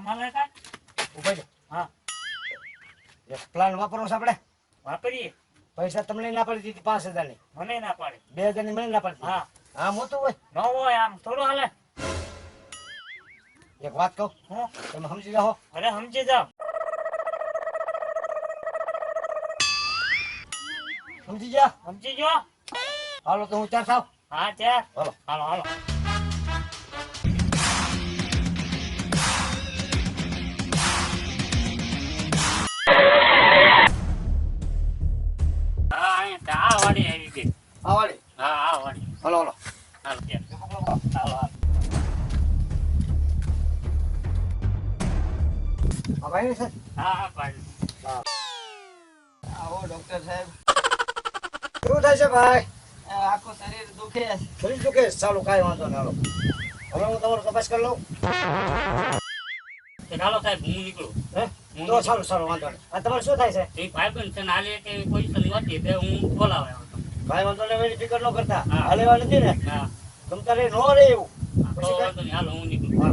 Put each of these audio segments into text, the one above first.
માલે કા ઉભા છો. હા એક પ્લાન વાપરો છો આપણે. વાપરીએ પૈસા તમને ના પડી દીધી 5000 ની. મને ના પાડે 2000 ની મને ના પડી. હા હા મોટું હોય. ન હોય આમ થોડું હાલે એક વાત કહું, હું તમે સમજી જાઓ. અરે સમજી જાઓ સમજી જા. સમજી ગયો હાલો તો હું ત્યાં થાવ. હા ત્યાં હાલો. હાલો હાલો હા અહીંયા આ વાડી આવી ગઈ આ વાળી. હા આ વાડી હાલો હાલો. હાલો ત્યાં હાલો હાલો આ ભાઈ છે. હા હા પાડી આવો ડોક્ટર સાહેબ. શું થાય છે ભાઈ? આખું શરીર દુખે. શરીર દુખે? ચાલો કાંઈ વાંધો ના. હાલો હવે હું તમારો તપાસ કરી લઉં. તો ચાલો સાહેબ હું નીકળું હે તો સારું સારું વાંધો નહીં. આ તમારે શું થાય છે? એ ભાઈબંધ છે ને હાલે કે પોઝિશન હતી તે હું બોલાવે હતો કાંઈ વાંધો નહીં. એની ફિકર ન કરતા. હા. હાલેવા નથી ને હા તમ તારે ન રહે એવું. તો પછી વાંધો નહીં હાલો હું નીકળું હા.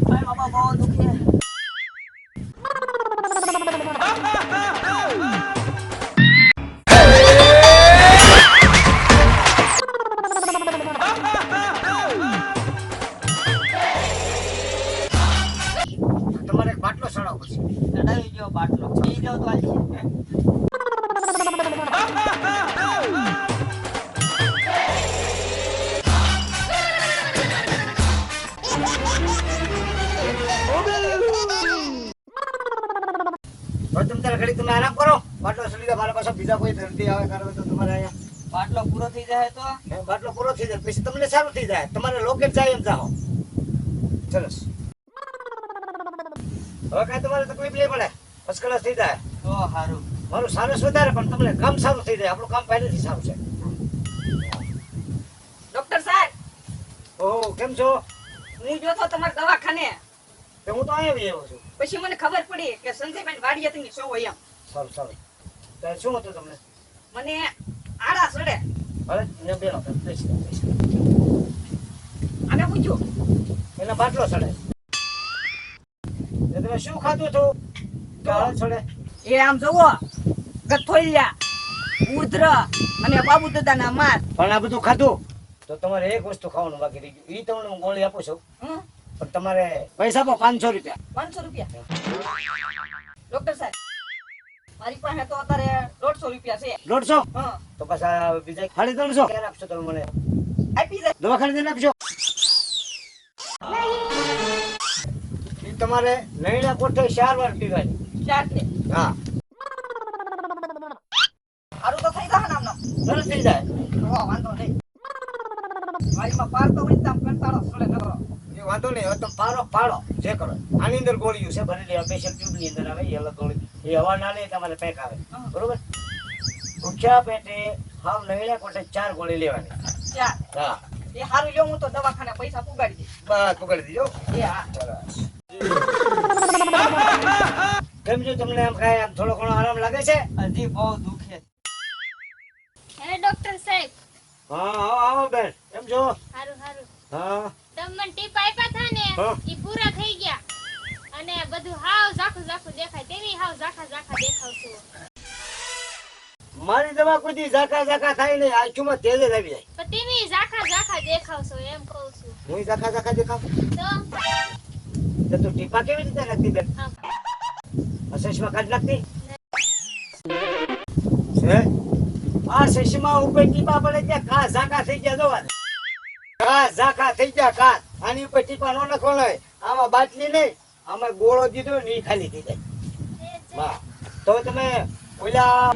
ભાઈ બાબા બહુ દુખે. તમારે એક બાટલો ચડાવવો પડશે. ચડાવી ગયો બાટલો. પી જાવ તો હાલશે. હવે તમે તારે ઘડી તમે આરામ કરો. બાટલો ચડી જાય. મારા પાસે બીજા કોઈ દર્દી આવે કારણ તો તમારે અહીંયા બાટલો પૂરો થઈ જાય તો બાટલો પૂરો થઈ જાય પછી તમને સારું થઈ જાય. તમારે લોકેટ જાય એમ જાઓ. સરસ. હવે કાંઈ તમારે તકલીફ નહીં પડે. ફર્સ્ટ ક્લાસ થઈ જાય. તો સારું. મારું સારસ વધારે પણ તમને કામ સારું થઈ જાય. આપણું કામ પહેલેથી સારું છે. ડોક્ટર સાહેબ ઓહો કેમ છો? હું જો તો તમારા દવાખાને તો હું તો અહીંયા આવ્યો છું. પછી મને ખબર પડી કે સંજયભાઈ વાડીએ તમે છો એમ સારું સારું. તો શું હતું તમને? મને આળા સડે હવે ને બેનો બેસી જાઓ, બેસી અને પૂછ્યું જાઓ. એના બાટલો ચડે. એ તમે શું ખાધું હતું? ગાળો ચડે. એ આમ જોવો ગથોલિયા ઉધર અને બાબુ દાદાના માર પણ આ બધું ખાધું તો તમારે એક વસ્તુ ખાવાનું બાકી રહી ગયું. એ તમને હું ગોળી આપું છું હમ, પણ તમારે પૈસા આપો 500 રૂપિયા. 500 રૂપિયા ડોક્ટર સાહેબ મારી પાસે તો અત્યારે 150 રૂપિયા છે 150? હા તો પાછા બીજા 350 ક્યારે આપશો તમે મને? આપી જાય દવાખાને જઈને આપશો. ઈ તમારે નૈણા કોઠે 4 વાર પીવાની. 4 છે હા સારું તો થઈ જાય નામનો સરસ થઈ જાય. વાંધો નહીં મારીમાં પાર તો હોય આમ કંટાળો સડે નકરો એ વાંધો નહીં. હવે તમે પાડો જે કરો. આની અંદર ગોળીઓ છે ભરેલી સ્પેશિયલ ટ્યુબ ની અંદર આવે. એ અલગ ગોળી. એ હવા ના લે તમારે પેક આવે. બરોબર? ભૂખ્યા પેટે હાવ નૈણા કોઠે 4 ગોળી લેવાની. 4 હા એ સારું જો હું તો દવાખાને પૈસા પુગાડી દઈશ બસ પકડી દીજો. એ હા કેમ છો તમને? આમ કાંઈ આમ થોડો ઘણો આરામ લાગે છે? હજી બહુ દુખે. હે ડોક્ટર સાહેબ હા આવો બેન. કેમ છો? હારું હારું હા તમે મને ટીપ આપ્યા હતા ને હા. ઈ પૂરા થઈ ગયા અને બધું હાવ ઝાખું ઝાખું દેખાય તેવી હાવ ઝાખા ઝાખા દેખાવ છું મારી દવા કોઈ દી ઝાકા થાય નહીં. આંખમાં તેજ જ આવી જાય. પણ તેવી ઝાખા ઝાખા દેખાવ છો એમ કહું છું હું ઝાકા દેખાવ તો તો તું ટીપા કેવી રીતે નાખતી બેન? આમ. શેષમાં કાઢ નાખતી છે? આ શેષમાં ઉપર ટીપા પડે ત્યાં ઘા ઝાકા થઈ ગયા. જોવા ઘા ઝાકા થઈ ગયા. ઘા આની ઉપર ટીપા નો નાખવાનો હોય. આમાં બાટલી નહીં, આમાં ગોળો દીધો ને એ ખાલી થઈ જાય. વાહ. તો તમે ઓલા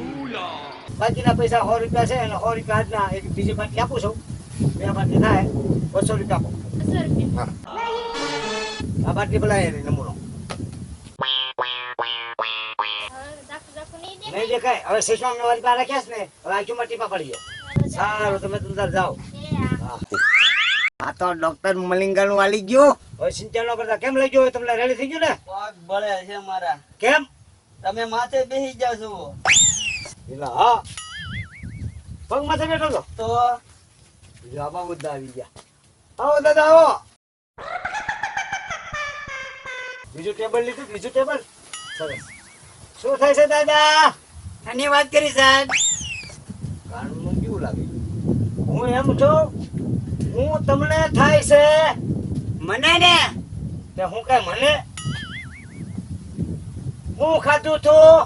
બાકીના પૈસા 100 રૂપિયા છે અને 100 રૂપિયા આજના એક બીજી બાટલી આપું છું. 2 બાટલી થાય 200 રૂપિયા આપો. 200 રૂપિયા આ બાટલી બોલાય નમૂનો હવે ઝાખું ઝાખું નહીં નહીં દેખાય દેખાય. હવે શેષમાં વાળી પાસે રાખ્યા છે ને હવે આંખમાં ટીપા પડી ગયો. સારું તમે અંદર જાઓ. એ હા. આ તો ડોક્ટર મલિંગાનું વાલી ગયો. હવે ચિંતા ન કરતા. કેમ લઈ ગયો? તમને રેડી થઈ ગયું ને? પગ બળે છે મારા. કેમ? તમે માથે બેસી જાવ છો એલા હા પગ માથે બેઠો છો તો લાંબા મુદ્દા આવી ગયા. આવો દાદા આવો. બીજું ટેબલ લીધું, બીજું ટેબલ. સરસ. શું થાય છે દાદા? એની વાત કરી સાહેબ. કાનનું કેવું લાગે? હું એમ છું, હું તમને થાય છે મને ને તે હું કઈ મને હું ખાધું તું?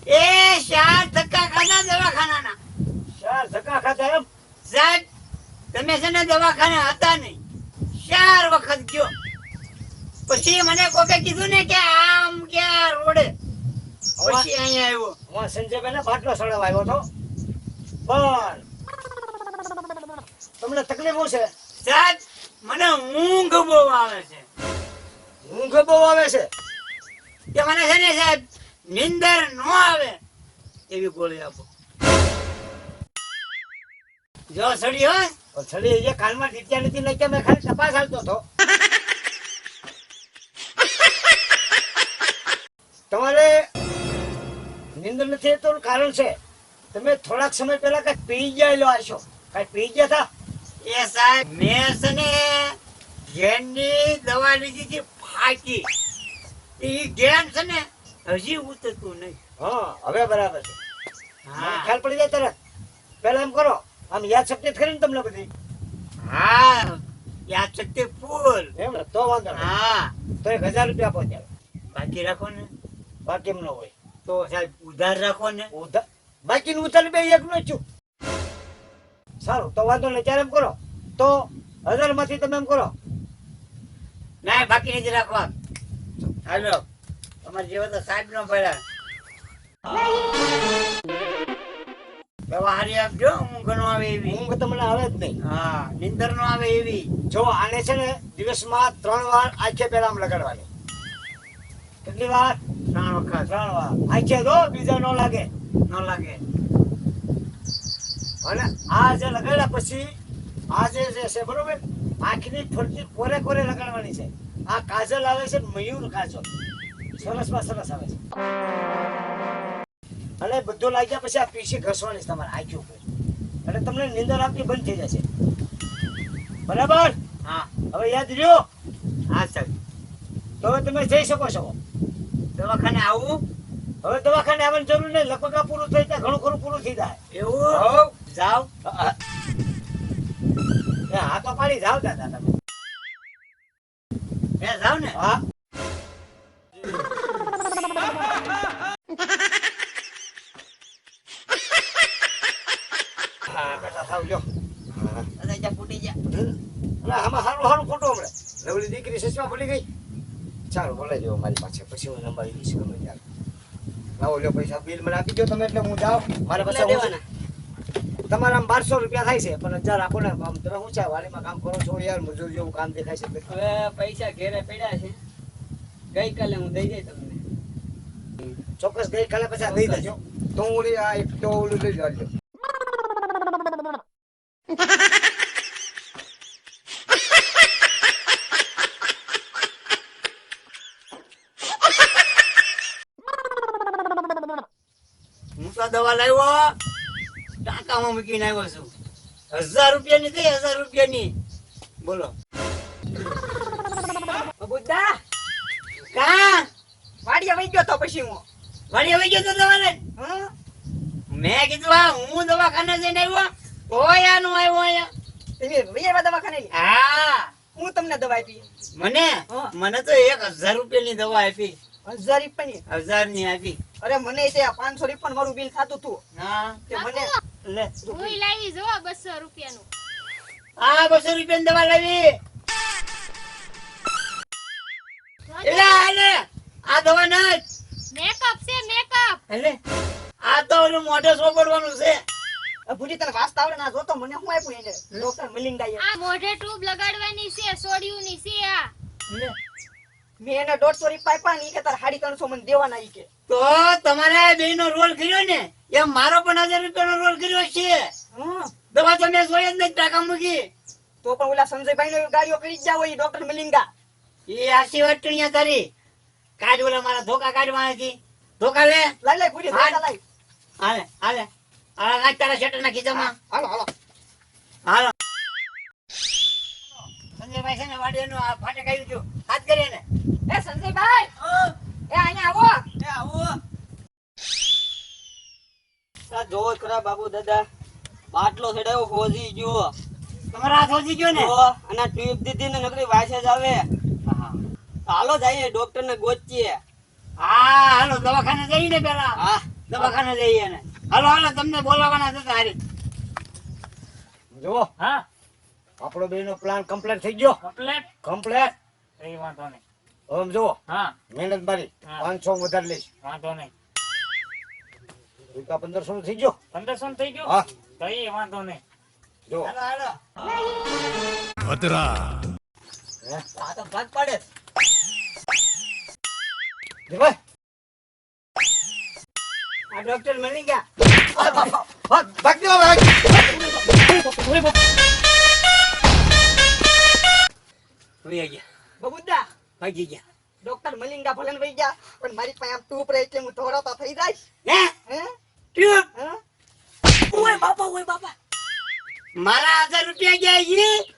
એ 4 ધક્કા ખાધા દવાખાનાના. 4 ધક્કા ખાધા એમ? સાહેબ તમે છે ને દવાખાને હતા નહીં, 4 વખત ગયો. પછી મને કોકે કીધું ને કે આમ કે આ રોડે, પછી અહીંયા આવ્યો. હું સંજયભાઈને બાટલો સળાવવા આવ્યો હતો, પણ તમને તકલીફ શું છે? સાહેબ મને ઊંઘ બહુ આવે છે. ઊંઘ બહુ આવે છે? કે મને છે ને સાહેબ નીંદર ન આવે એવી ગોળી આપો. જો સડી હોય પણ છડી એ કાનમાં ટીટ્યા નથી નહીં કે મેં ખાલી તપાસ હાલતો હતો. તમારે નીંદર નથી તો કારણ છે તમે થોડાક સમય પહેલા કઈ પી ગયેલો હશો. કઈ પી ગયા હતા? એ સાહેબ મેં છે ને ઘેનની દવા લીધી હતી ફાકી. એ ઘેન છે ને હજી ઉતરતું નહીં. હા હવે બરાબર છે. મને હા ખ્યાલ પડી જાય તરત. પહેલા એમ કરો, આમ યાદ શક્તિ ખરી ને તમને બધી? હા યાદ શક્તિ ફૂલ. એમ ને? તો વાંધો નહીં. હા તો 1000 રૂપિયા આપો ત્યારે. બાકી રાખો ને બાકી એમ ન હોય. તો સાહેબ ઉધાર રાખો ને. બાકીનું ઉતાર બે એકનું છું. સારું તો વાંધો નહીં. ત્યારે એમ કરો તો 1000 માંથી તમે એમ કરો. ના બાકી નથી રાખવા. હાલો તમારે જેવો તો સાહેબ નો પડ્યા. દવા હારી આપજો, ઊંઘ નો આવે એવી. ઊંઘ તમને આવે જ નહીં. હા નીંદર નો આવે એવી. જો આને છે ને દિવસમાં 3 વાર આંખે પહેલા આમ લગાડવાની. કેટલી વાર? 3 વખત. 3 વાર આંખે દો, બીજા ન લાગે. ન લાગે. અને આ જે લગાડ્યા પછી આ જે છે બરોબર, આંખની ફરતી કોરે કોરે લગાડવાની છે. આ કાજલ આવે છે મયુર કાજલ, સરસમાં સરસ આવે છે. અને બધું લાગ્યા પછી આ પીસી ઘસવાની છે તમારે આંખી ઉપર, એટલે તમને નીંદર આપની બંધ થઈ જશે. બરાબર? હા હવે યાદ રહ્યો? હા સાહેબ. તો હવે તમે જઈ શકો છો. દવાખાને આવું? હવે દવાખાને આવવાની જરૂર નહીં. લગભગ આ પૂરું થઈ જાય, ઘણું ખરું પૂરું થઈ જાય. એવું? હોવ. જાવ. એ હા તો પાડી જાવ દાદા તમે. જાવ ને. હા હા બેટા થાવ લ્યો. હા અરે ફૂટી જા. અને આમાં સારું સારું ખોટું હમણાં નવરી દીકરી સચમાં ભૂલી ગઈ. ચાલો બોલાઈ જાઓ મારી પાસે, પછી હું નંબર લઈશ ગમે ત્યારે. લાવો લ્યો પૈસા, બિલ મને આપી દો તમે એટલે હું જાઉં. મારે પાસે દેવાના. તમારા આમ 1200 રૂપિયા થાય છે, પણ 1000 આપો ને. આમ તમે શું છે વાડીમાં કામ કરો છો યાર, મજૂર જેવું કામ દેખાય છે. હવે પૈસા ઘેરે પડ્યા છે, ગઈકાલે હું દઈ દઈ તમને. ચોક્કસ ગઈકાલે પછી આ દઈ દેજો. તો હું ઓલી આ એક તો ઓલું લઈ જાજો. હું તો દવા લાવ્યો, ટાંકામાં મૂકીને આવ્યો છું. 1000 રૂપિયાની થઈ, 1000 રૂપિયાની. બોલો બુદ્ધા કા વાડીએ વઈ ગયો તો પછી હું વાડી આવી ગયો તો દવા લઈ. હં? મેં કીધું આ હું દવાખાને જઈને આવ્યો, તોય આનો આવ્યો અહીંયા. તમે વૈયાવા દવાખાને લઈ. હા હું તમને દવા આપી મને હા. મને તો 1000 રૂપિયાની દવા આપી. 1000 રૂપિયાની. 1000 ની આપી. અરે મને તે 500 રૂપિયા વાળું બિલ થતું હતું હા તે મને લે હું લાવી જો 200 રૂપિયાનું. આ 200 રૂપિયાની દવા લાવી. એટલે આલે આ દવા ના મેકઅપ છે મેકઅપ. એટલે આ તો ઓલું મોઢે સોપડવાનું છે. ભૂજી તને વાસ્તા આવડે ના જોતો મને શું આપ્યું એને ડોક્ટર મિલિંદાએ. આ મોઢે ટ્યુબ લગાડવાની છે, સોડિયુંની છે આ. લે. મેં એને 150 રૂપિયા આપ્યા ને ઈ કે તાર 350 મને દેવાના ઈ કે. તો તમારે બે નો રોલ કર્યો ને એમ મારો પણ 1000 રૂપિયાનો રોલ કર્યો છે. હં. દવા તો મેં જોઈ જ નહીં, ટાકા મૂકી. તો પણ ઓલા સંજયભાઈ નો ગાડીઓ કરી જ જાવ ઈ ડોક્ટર મિલિંગા. એ આશી વાત અહીંયા તારી. કાઢ ઓલા મારા ધોકા કાઢવા હતી. ધોકા લે. લાઈ લાઈ ભૂજી હા. લાઈ. હાલે હાલે આ નાખ તારા શર્ટના ખીચામાં. હાલો હાલો. હાલો સંજયભાઈ છે ને વાડીનું આ ફાટક આવ્યું છું હાથ કરીએ ને એ સંજયભાઈ એ અહીંયા આવો આ જોવો ખરા બાબુ દાદા બાટલો ચડાવ્યો ફોજી ગયો તમારા હાથ ઓછી ગયો ને તો અને ટ્યુબ દીધી ને નકરી વાસે જ આવે હાલો જઈએ ડોક્ટર ને ગોતીએ હા હાલો દવાખાને જઈએ ને પેલા હા દવાખાને જઈએ ને હાલો હાલો તમને બોલાવવાના હતા હારી જો હા આપણો બેનો પ્લાન કમ્પ્લીટ થઈ ગયો કમ્પ્લેટ કમ્પ્લીટ કઈ વાંધો નહીં આમ જો હા મહેનત મારી હા. 500 વધારે લઈશ વાંધો નહીં રૂપિયા 1500 નું થઈ ગયો 1500 થઈ ગયું હા કઈ વાંધો નહીં જો હાલો હાલો આ તો ભાગ પાડે ભાઈ આ ડોક્ટર મળી ગયા ભાગ ભાગ દેવા ભાગ વહી ગયા બબુદા ભાગી ગયા ડોક્ટર મલિંગા ભલે વઈ ગયા પણ મારી પાસે આમ ટૂપ રહે એટલે હું થોડા થઈ જાય હે હે ટ્યુબ હે ઓય બાપા મારા 1000 રૂપિયા ગયા ઈ